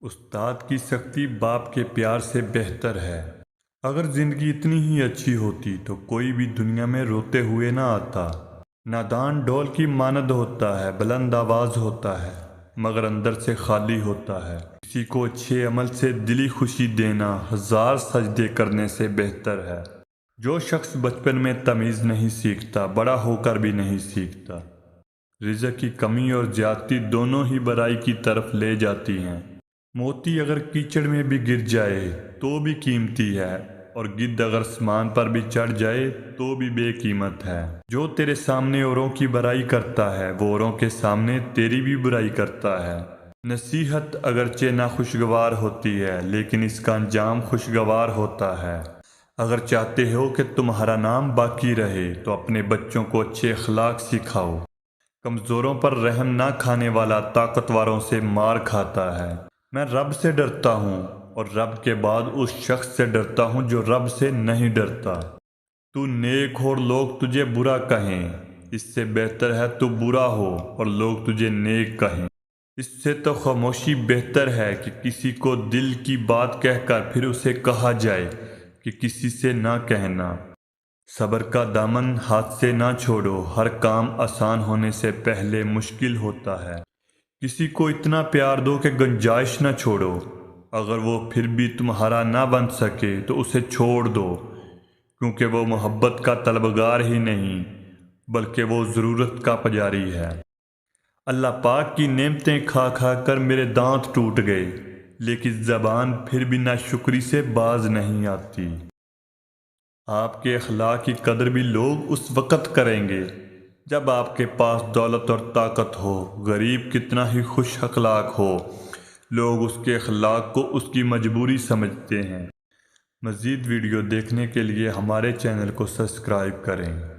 استاد کی سختی باپ کے پیار سے بہتر ہے۔ اگر زندگی اتنی ہی اچھی ہوتی تو کوئی بھی دنیا میں روتے ہوئے نہ آتا۔ نادان ڈول کی مانند ہوتا ہے، بلند آواز ہوتا ہے مگر اندر سے خالی ہوتا ہے۔ کسی کو اچھے عمل سے دلی خوشی دینا 1000 سجدے کرنے سے بہتر ہے۔ جو شخص بچپن میں تمیز نہیں سیکھتا بڑا ہو کر بھی نہیں سیکھتا۔ رزق کی کمی اور زیادتی دونوں ہی برائی کی طرف لے جاتی ہیں۔ موتی اگر کیچڑ میں بھی گر جائے تو بھی قیمتی ہے، اور گدھ اگر آسمان پر بھی چڑھ جائے تو بھی بے قیمت ہے۔ جو تیرے سامنے اوروں کی برائی کرتا ہے وہ اوروں کے سامنے تیری بھی برائی کرتا ہے۔ نصیحت اگرچہ ناخوشگوار ہوتی ہے لیکن اس کا انجام خوشگوار ہوتا ہے۔ اگر چاہتے ہو کہ تمہارا نام باقی رہے تو اپنے بچوں کو اچھے اخلاق سکھاؤ۔ کمزوروں پر رحم نہ کھانے والا طاقتوروں سے مار کھاتا ہے۔ میں رب سے ڈرتا ہوں اور رب کے بعد اس شخص سے ڈرتا ہوں جو رب سے نہیں ڈرتا۔ تو نیک ہو اور لوگ تجھے برا کہیں، اس سے بہتر ہے تو برا ہو اور لوگ تجھے نیک کہیں۔ اس سے تو خاموشی بہتر ہے کہ کسی کو دل کی بات کہہ کر پھر اسے کہا جائے کہ کسی سے نہ کہنا۔ صبر کا دامن ہاتھ سے نہ چھوڑو، ہر کام آسان ہونے سے پہلے مشکل ہوتا ہے۔ کسی کو اتنا پیار دو کہ گنجائش نہ چھوڑو، اگر وہ پھر بھی تمہارا نہ بن سکے تو اسے چھوڑ دو، کیونکہ وہ محبت کا طلبگار ہی نہیں بلکہ وہ ضرورت کا پجاری ہے۔ اللہ پاک کی نعمتیں کھا کھا کر میرے دانت ٹوٹ گئے، لیکن زبان پھر بھی ناشکری سے باز نہیں آتی۔ آپ کے اخلاق کی قدر بھی لوگ اس وقت کریں گے جب آپ کے پاس دولت اور طاقت ہو۔ غریب کتنا ہی خوش اخلاق ہو، لوگ اس کے اخلاق کو اس کی مجبوری سمجھتے ہیں۔ مزید ویڈیو دیکھنے کے لیے ہمارے چینل کو سبسکرائب کریں۔